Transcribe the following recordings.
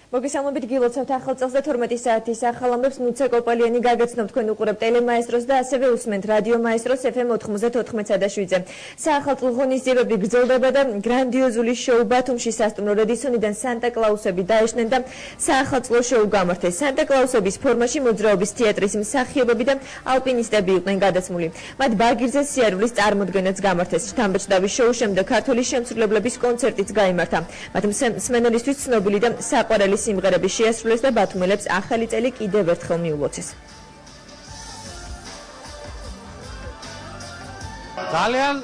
მოგესალმებით გილოცავთ ახალ წელს და 12 საათის ახალ ამბებს ნუცე კოპალიანი გაგაცნობთ თქვენ უყურებთ ტელემაესტროს და ასევე უსმენთ რადიო მაესტროს FM 94.7-ზე. საახალწლო ღონისძიებები გრძელდება და გრანდიოზული შოუ ბათუმში სასტუმრო რედისონიდან სანტა კლაუსები დაეშნენ და საახალწლო შოუ გამართეს. სანტა კლაუსების ფორმაში მოძრაობის თეატრის მსახიობები და ალპინისტები იყვნენ გადაცმული. მათ ბაგირზე სიარულის წარმოდგენაც გამართეს. შთამბეჭდავი შოუ შემდეგ ქართული შემსრულებლების კონცერტიც გაიმართა. მათ მსმენელისთვის ცნობილი და საყვარელი სიმღერები შეასრულეს და ბათუმელებს ახალი წელი კიდევ ერთხელ მიულოცეს. ძალიან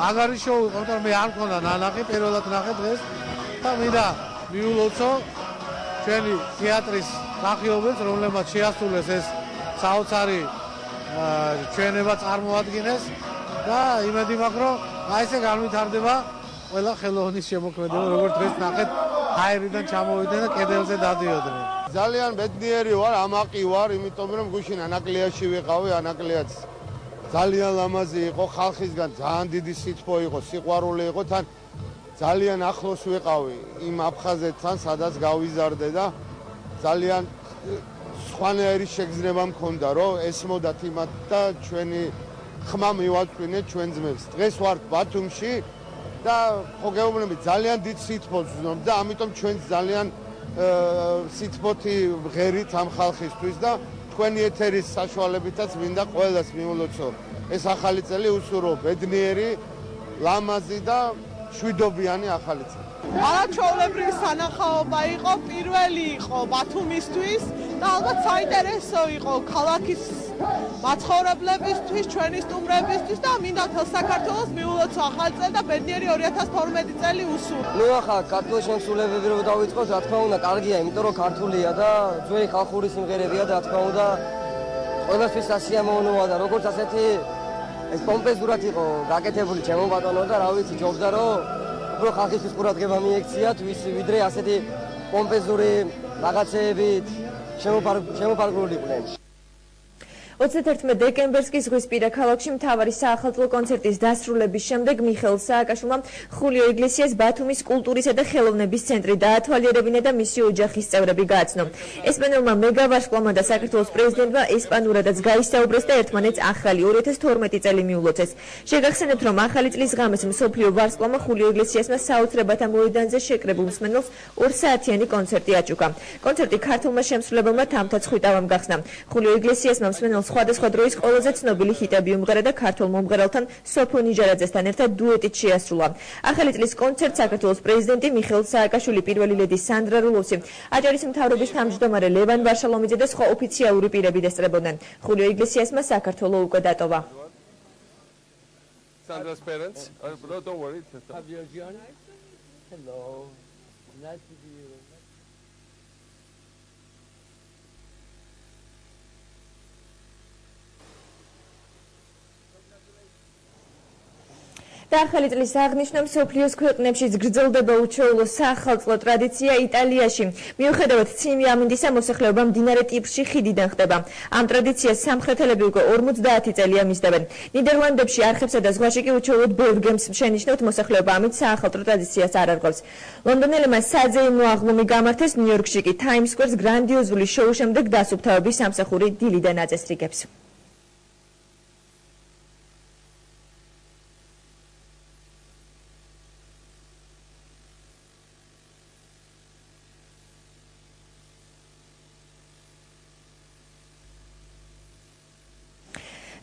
მაგარი შოუ იყო, მაგრამ მე არ მქონდა ნანახი, პირველად ნახე დღეს და მინდა მიულოცო ჩვენი თეატრის მსახიობებს, რომლებმაც შეასრულეს ეს საოცარი ჩვენება წარმოადგინეს და იმედი მაქვს, რომ აი ესე განვითარდება ყველა ხელოვნის შემოქმედება, როგორც დღეს ნახეთ, აერიდან ჩამოვიდნენ და კედელზე დადიოდნენ. ძალიან ბედნიერი ვარ, ამაყი ვარ, იმიტომ რომ გუშინ ანაკლიაში ვიყავი, ანაკლიაც ძალიან ლამაზი იყო, ხალხისგან ძალიან დიდი სითბო იყო, სიყვარული იყო, თან ძალიან ახლოს ვიყავი იმ აფხაზეთთან, სადაც გავიზარდე და ძალიან სხვანაირი შეგრძნება მქონდა, რომ ესმოდათ იმათ და ჩვენი ხმა მივაწვინეთ ჩვენ ძმებს. დღეს ვარ ბათუმში და ხო გეუბნებით ძალიან დიდ სითბოს ვზნობ და ამიტომ ჩვენ ძალიან სითბოთი ვღერით ამ ხალხისთვის და თქვენი ეთერის საშუალებითაც მინდა ყველას მიულოცო ეს ახალი წელი უსურო ბედნიერი, ლამაზი და შვიდობიანი ახალი წელი. არაჩვეულებრივი სანახაობა იყო, პირველი იყო ბათუმისთვის და ალბათ საინტერესო იყო ქალაქის მაცხოვრებლებისთვის, ჩვენი სტუმრებისთვის და მინდა თელ საქართველოს მიულოცო ახალი წელი და ბედნიერი 2012 წელი უსურვო. ნუ ახლა ქართული შემსრულებლები რო დავიწყოთ, რა თქმა უნდა, კარგია, იმიტომ რომ ქართულია და ძველი ხალხური სიმღერებია და რა თქმა უნდა, ყველასთვის სასიამოვნოა და როგორც ასეთი ეს პომპეზურად იყო გაკეთებული ჩემო ბატონო და რა ვიცი, ჯობდა რომ უფრო ხალხისთვის ყურადღება მიექციათ, ვიდრე ასეთი პომპეზური რაღაცეებით შემოფარგლულიყვნენ. 31 დეკემბერს კი ზღვისპირა ქალაქში მთავარი საახალწლო კონცერტის დასრულების შემდეგ მიხეილ სააკაშვილმა ხულიო იგლესიას ბათუმის კულტურისა და ხელოვნების ცენტრი დაათვალიერებინა და მისი ოჯახის წევრები გააცნო. ესპანელმა მეგავარსკვლავმა და საქართველოს პრეზიდენტმა ესპანურადაც გაისაუბრეს და ერთმანეთს ახალი 2012 წელი მიულოცეს. შეგახსენებთ, რომ ახალი წლის ღამეს მსოფლიო ვარსკვლავმა ხულიო იგლესიასმა საოცრებათა მოედანზე შეკრებულ მსმენელს 2 საათიანი კონცერტი აჩუქა. კონცერტი ქართულმა შემსრულებელმა თამთა ცხვიტავამ გახსნა. ხულიო იგლესიასმა მსმენელს სხვადასხვა დროის ყველაზე ცნობილი ჰიტები უმღერა და ქართულ მომღერალთან სოფო ნიჟარაძესთან ერთად დუეტით შეასრულა. ახალი წლის კონცერტს საქართველოს პრეზიდენტი მიხეილ სააკაშვილი, პირველი ლედი სანდრა რულოვსი, აჭარის მთავრობის თავმჯდომარე ლევან ვარშალომიძე და სხვა ოფიციალური პირები ესწრებოდნენ. ხულიო იგლესიასმა საქართველო უკვე დატოვა. Sandra's parents? Don't worry. Javier Gianni? Hello. Nice to see you. და ახალი წლის აღნიშვნა მსოფლიოს ქვეყნებშიც გრძელდება უჩვეულო საახალწლო ტრადიცია იტალიაში. მიუხედავად ცივი ამინდისა, მოსახლეობა მდინარე ტიბრში ხიდიდან ხდება. ამ ტრადიციას სამხრეთელები უკვე 50 წელია მისდევენ. ნიდერლანდებში, არხებსა და ზღვაში კი უჩვეულოდ ბევრ გემს შენიშნავთ, მოსახლეობა ამით საახალწლო ტრადიციას არ არღვევს. ლონდონელებმა საძეიმო აღლუმი გამართეს, ნიუ-იორკში კი ტაიმს სკვერს გრანდიოზული შოუ შემდეგ დასუფთავების სამსახური დილიდან აწესრიგებს.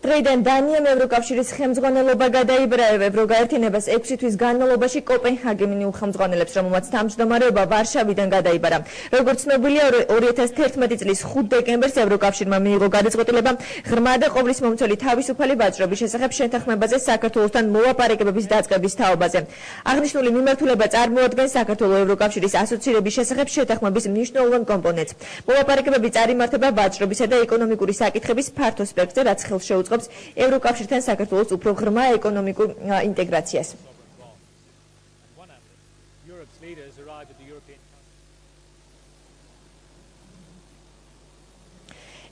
დღეიდან დანიამ ევროკავშირის ხელმძღვანელობა გადაიბრა ევროგაერთიანებას 6 თვის განმავლობაში კოპენჰაგენი უხელმძღვანელებს, რომელმაც თავმჯდომარეობა ვარშავიდან გადაიბარა. როგორც ცნობილია, 2011 წლის 5 დეკემბერს ევროკავშირმა მიიღო გადაწყვეტილება ღრმა და ყოვლისმომცველი თავისუფალი ვაჭრობის შესახებ შეთანხმებაზე საქართველოსთან მოლაპარაკებების დაწყების თაობაზე. აღნიშნული მიმართულება წარმოადგენს საქართველოს ევროკავშირის ასოცირების შესახებ შეთანხმების მნიშვნელოვან კომპონენტს. მოლაპარაკებები წარიმართება ვაჭრობისა და ეკონომიკური საკითხების ფართო სპექტრზე, რაც ხელს შეუწყობს ევროკავშირთან საქართველოს უფრო ღრმა ეკონომიკურ ინტეგრაციას.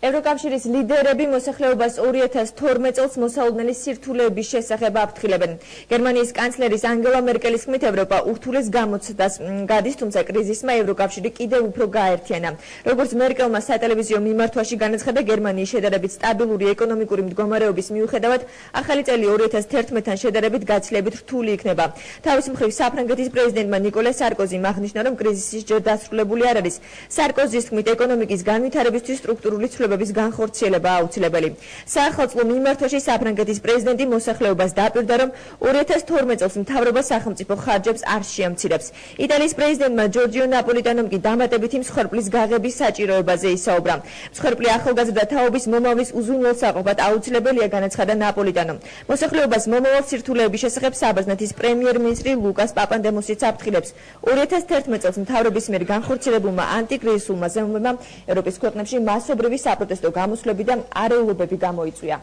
ევროკავშირის ლიდერები მოსახლეობას 2012 წელს მოსალოდნელი სირთულეების შესახებ აფრთხილებენ. გერმანიის კანცლერის ანგელა მერკელის ხმით ევროპა ურთულეს გამოცდას გადის, თუმცა კრიზისმა ევროკავშირი კიდევ უფრო გააერთიანა. როგორც მერკელმა სატელევიზიო მიმართვაში განაცხადა, გერმანიის შედარებით სტაბილური ეკონომიკური მდგომარეობის მიუხედავად, ახალი წელი 2011-თან შედარებით გაცილებით რთული იქნება. თავის მხრივ საფრანგეთის პრეზიდენტმა ნიკოლე სარკოზიმ აღნიშნა, რომ კრიზისი ჯერ დასრულებული არ არის. სარკოზის თქმით, ეკონომიკის განვითარებისთვის სტრუქტურული ცვლილებების განხორციელება აუცილებელი. საახალწლო მიმართვაში საფრანგეთის პრეზიდენტი მოსახლეობას დაპირდა, რომ 2012 წელს მთავრობა სახელმწიფო ხარჯებს არ შეამცირებს. იტალიის პრეზიდენტმა ჯორჯიო ნაპოლიტანომ კი დამატებითი მსხვერპლის გაღების საჭიროებაზე ისაუბრა. მსხვერპლი ახალგაზრდა თაობის მომავლის უზრუნველსაყოფად აუცილებელია, განაცხადა ნაპოლიტანომ. მოსახლეობას მომავალ სირთულეების შესახებ საბერძნეთის პრემიერ-მინისტრი ლუკას პაპანდემოსიც აფრთხილებს. 2011 წელს მთავრობის მიერ განხორციელებულმა ანტიკრიზისულმა ზემოქმედებამ ევროპის ქვეყნებში მასობრივი საპროტესტო გამოსვლები და არეულობები გამოიწვია.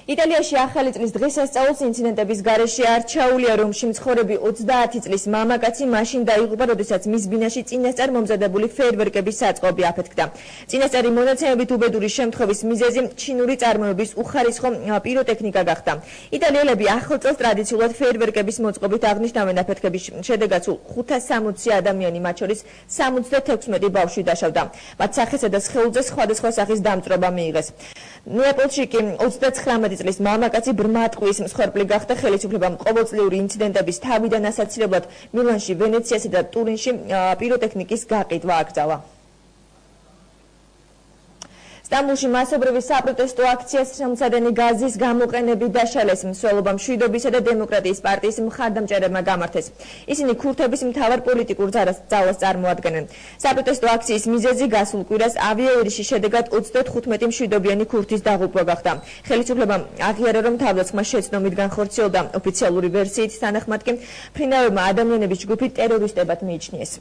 იტალიაში ახალი წლის დღესასწაულს ინციდენტების გარეშე არჩაულია, რომში მცხოვრები 30 წლის მამაკაცი მაშინ დაიღუპა, როდესაც მის ბინაში წინასწარ მომზადებული ფეიერვერკების საწყობი აფეთქდა. წინასწარი მონაცემებით უბედური შემთხვევის მიზეზი ჩინური წარმოების უხარისხო პიროტექნიკა გახდა. იტალიელები ახალ წელს ტრადიციულად ფეიერვერკების მოწყობით აღნიშნავენ აფეთქების შედეგად სულ 560 ადამიანი, მათ შორის 76 ბავშვი დაშავდა. მათ სახესა და სხეულზე სხვადასხვა სახის დამწვრობა მიიღეს. ნეაპოლში კი 39 წლის მამაკაცი ბრმატყვის მსხვერპლი გახდა. ხელისუფლებამ ყოველწლიური ინციდენტების თავიდან ასაცილებლად მილანში, ვენეციასა და ტურინში პიროტექნიკის გაყიდვა აკრძალა. სტამბულში მასობრივი საპროტესტო აქციას შემცადენი გაზის გამოყენებით დაშალეს. მსვლელობა მშვიდობისა და დემოკრატიის პარტიის მხარდამჭერებმა გამართეს. ისინი ქურთების მთავარ პოლიტიკურ ძალას წარმოადგენენ. საპროტესტო აქციის მიზეზი გასულ კვირას ავიაერიშის შედეგად 35 მშვიდობიანი ქურთის დაღუპვა გახდა. ხელისუფლებამ აღიარა, რომ თავდასხმა შეცდომით განხორციელდა. ოფიციალური ვერსიით თანახმად კი ფრინავებმა ადამიანების ჯგუფი ტერორისტებად მიიჩნიეს.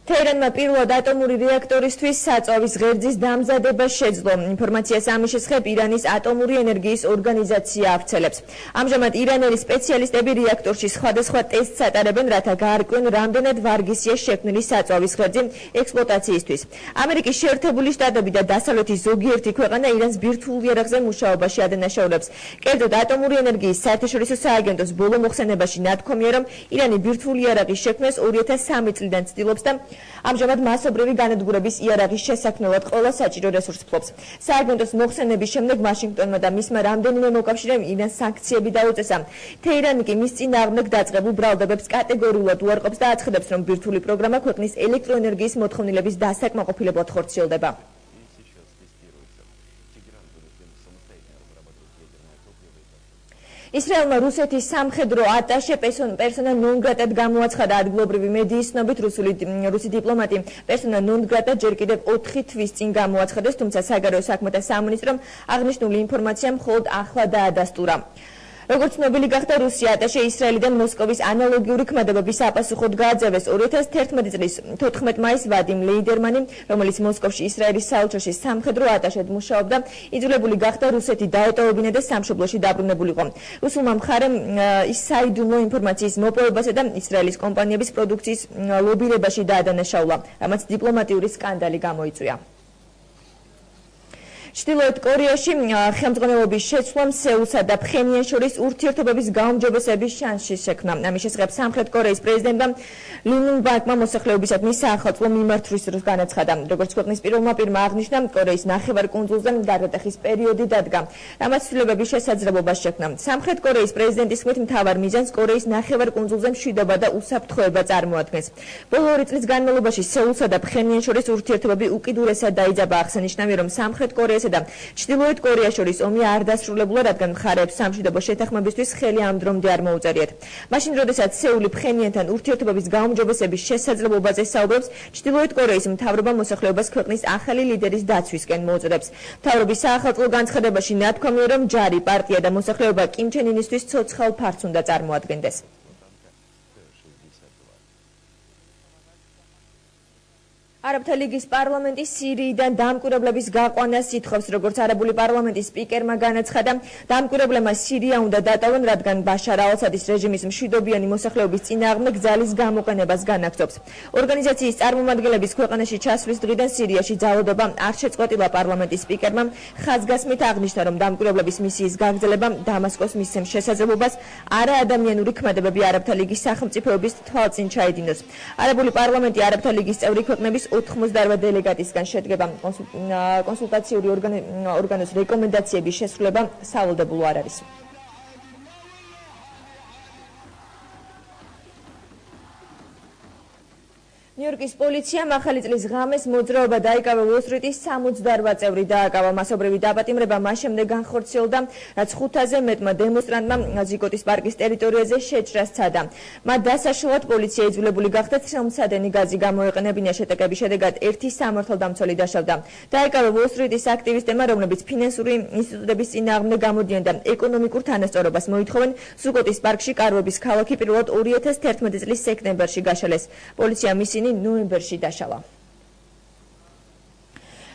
თეირანმა პირველად ატომური რეაქტორისთვის საწვავის ღერძის დამზადება შეძლო. ინფორმაციას ამის შესახებ ირანის ატომური ენერგიის ორგანიზაცია ავრცელებს. ამჟამად ირანელი სპეციალისტები რეაქტორში სხვადასხვა ტესტს ატარებენ, რათა გაარკვიონ, რამდენად ვარგისია შექმნილი საწვავის ღერძი ექსპლუატაციისთვის. ამერიკის შეერთებული შტატები და დასავლეთის ზოგიერთი ქვეყანა ირანს ბირთვულ იარაღზე მუშაობაში ადანაშაულებს. კერძოდ, ატომური ენერგიის საერთაშორისო სააგენტოს ბოლო მოხსენებაში ნათქვამია, რომ ირანი ბირთვულ იარაღის შექმნას 2003 წლიდან ცდილობს და ამჟამად მასობრივი განადგურების იარაღის შესაქმნელად ყველა საჭირო რესურსს ფლობს. სააგენტოს მოხსენების შემდეგ ვაშინგტონმა და მისმა რამდენიმე მოკავშირემ ირანს სანქციები დაუწესა. თეირანი კი მის წინააღმდეგ დაწყებულ ბრალდებებს კატეგორიულად უარყოფს და აცხადებს, რომ ბირთვული პროგრამა ქვეყნის ელექტროენერგიის მოთხოვნილების დასაკმაყოფილებლად ხორციელდება. ისრაელმა რუსეთის სამხედრო ატაშე პერსონა ნონ გრატად გამოაცხადა. ადგილობრივი მედიის ცნობით რუსი დიპლომატი პერსონა ნონ გრატა ჯერ კიდევ 4 თვის წინ გამოაცხადეს, თუმცა საგარეო საქმეთა სამინისტრომ აღნიშნული ინფორმაცია მხოლოდ ახლა დაადასტურა. როგორც ცნობილი გახდა, რუსია ატაშე ისრაელიდან მოსკოვის ანალოგიური ქმედებების საპასუხოდ გააძევეს. 2011 წლის 14 მაისს ვადიმ ლეიდერმანი, რომელიც მოსკოვში ისრაელის საელჩოში სამხედრო ატაშედ მუშაობდა, იძულებული გახდა რუსეთი დაეტოვებინა და სამშობლოში დაბრუნებულიყო. რუსულმა მხარემ საიდუმლო ინფორმაციის მოპოვებასა და ისრაელის კომპანიების პროდუქციის ლობირებაში დაადანაშაულა, რამაც დიპლომატიური სკანდალი გამოიწვია. ჩრდილოეთ კორეაში ხელმძღვანელობის შეცვლამ სეულსა და ფხენიანს შორის ურთიერთობების გაუმჯობესების შანსი შექმნა. ამის შესახებ სამხრეთ კორეის პრეზიდენტმა ლინ ბაკმა მოსახლეობისადმი საახალწლო მიმართვის დროს განაცხადა. როგორც ქვეყნის პირველმა პირმა აღნიშნა, კორეის ნახევარკუნძულზე გარდატეხის პერიოდი დადგა, რამაც ცვლილებების შესაძლებლობას შექმნა. სამხრეთ კორეის პრეზიდენტის თქმით, მთავარ მიზანს კორეის ნახევარკუნძულზე მშვიდობა და უსაფრთხოება წარმოადგენს. ბოლო 2 წლის განმავლობაში სეულსა და ფხენიანს შორის ურთიერთობები უკიდურესად დაიძაბა. აღსანიშნავია, რომ სამხრეთ კორეასა და ჩრდილოეთ კორეას შორის ომი არ დასრულებულა, რადგან მხარეებს სამშვიდობო შეთანხმებისთვის ხელი ამ დრომდე არ მოუწერიათ. მაშინ, როდესაც სეული ფხენიანთან ურთიერთობების გაუმჯობესების შესაძლებლობაზე საუბრობს, ჩრდილოეთ კორეის მთავრობა მოსახლეობას ქვეყნის ახალი ლიდერის დაცვისკენ მოუწოდებს. მთავრობის საახალწლო განცხადებაში ნათქვამია, რომ ჯარი, პარტია და მოსახლეობა კიმ ჩენ ინისთვის ცოცხალ ფართს უნდა წარმოადგენდეს. არაბთა ლიგის პარლამენტი სირიიდან დამკვირვებლების გაყვანას ითხოვს, როგორც არაბული პარლამენტის სპიკერმა განაცხადა. დამკვირვებლებმა სირია უნდა დატოვონ, რადგან ბაშარ ალ-ასადის რეჟიმის მშვიდობიანი მოსახლეობის წინააღმდეგ ძალის გამოყენებას განაგრძობს. ორგანიზაციის წარმომადგენლების ქვეყანაში ჩასვლის დღიდან სირიაში ძალადობა არ შეწყვეტილა. პარლამენტის სპიკერმა ხაზგასმით აღნიშნა, რომ დამკვირვებლების მისიის გაგრძელება დამასკოს მისცემს შესაძლებლობას არაადამიანური ქმედებები არაბთა ლიგის სახელმწიფოების თვალწინ ჩაედინოს. არაბული პარლამენტი არაბთა ლიგის წევრი ქვეყნების 88 დელეგატისგან შედგება. კონსულტაციური ორგანოს რეკომენდაციების შესრულება სავალდებულო არ არის. ნიუ-იორკის პოლიციამ ახალი წლის ღამეს მოძრაობა დაიკავა უოლ-სტრიტის 68 წევრი დააკავა. მასობრივი დაპატიმრება მას შემდეგ განხორციელდა, რაც 500-ზე მეტმა დემონსტრანტმა ზიკოტის პარკის ტერიტორიაზე შეჭრა სცადა. მათ დასაშლელად პოლიცია იძულებული გახდა ცრემლმცადენი გაზი გამოეყენებინა. შეტაკების შედეგად ერთი სამართალდამცველი დაშავდა. დაიკავა უოლ-სტრიტის აქტივისტებმა, რომლებიც ფინანსური ინსტიტუტების წინააღმდეგ გამოდიან და ეკონომიკურ თანასწორობას მოითხოვენ. ზიკოტის პარკში კარვების ქალაქი პირველად 2011 წლის სექტემბერში გაშალეს. პოლიციამ ისინი ნოემბერში დაშალა.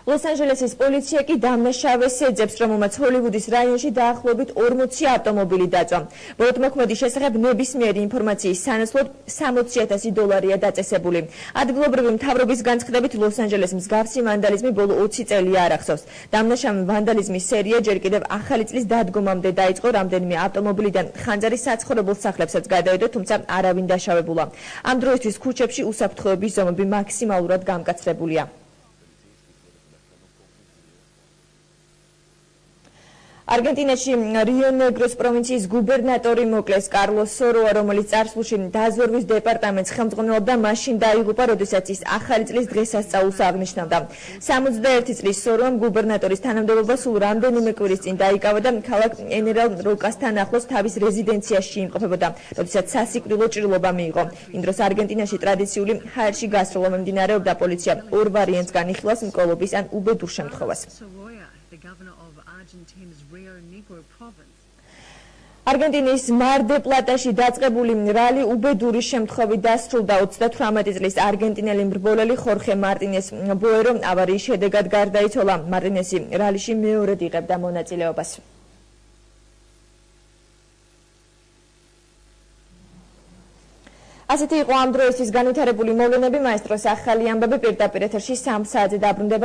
ლოს-ანჯელესის პოლიცია კი დამნაშავეს ეძებს, რომელმაც ჰოლივუდის რაიონში დაახლოებით 40 ავტომობილი დაწვა. ბოროტმოქმედის შესახებ ნებისმიერი ინფორმაციის სანაცვლოდ $60,000 დაწესებული. ადგილობრივი მთავრობის განცხადებით, ლოს-ანჯელესის მსგავსი ვანდალიზმი ბოლო 20 წელია არ ახსოვს. დამნაშავე ვანდალიზმის სერია ჯერ კიდევ ახალი წლის დადგომამდე დაიწყო. რამდენიმე ავტომობილიდან ხანძარი საცხოვრებელ სახლებსაც გადაედო, თუმცა არავინ დაშავებულა. ამ დროისთვის ქუჩებში უსაფრთხოების ზომები მაქსიმალურად გამკაცრებულია. არგენტინაში რიო-ნეგროს პროვინციის გუბერნატორი მოკლეს. კარლოს სოროა, რომელიც წარსულში დაზვერვის დეპარტამენტს ხელმძღვანელობდა, მაშინ დაიღუპა, როდესაც ის ახალი წლის დღესასწაულს აღნიშნავდა. 61 წლის სოროამ გუბერნატორის თანამდებობა სულ რამდენიმე კვირის წინ დაიკავა და ქალაქ ენერალ როკასთან ახლოს თავის რეზიდენციაში იმყოფებოდა, როდესაც სასიკვდილო ჭრილობა მიიღო. იმ დროს არგენტინაში ტრადიციული ჰაერში გასროლა მიმდინარეობდა. პოლიცია ორ ვარიანტს განიხილავს: მკვლობის ან უბედურ შემთხვევას. არგენტინის მარ-დე-პლატაში დაწყებული რალი უბედური შემთხვევით დასრულდა. 38 წლის არგენტინელი მრბოლელი ხორხე მარტინეს ბოერო ავარიის შედეგად გარდაიცვალა. მარტინესი რალიში მეორედ იღებდა მონაწილეობას. ასეთი იყო ამ დროისთვის განვითარებული მოვლენები. მაესტროს ახალი ამბები პირდაპირ ეთერში 3 საათზე დაბრუნდება.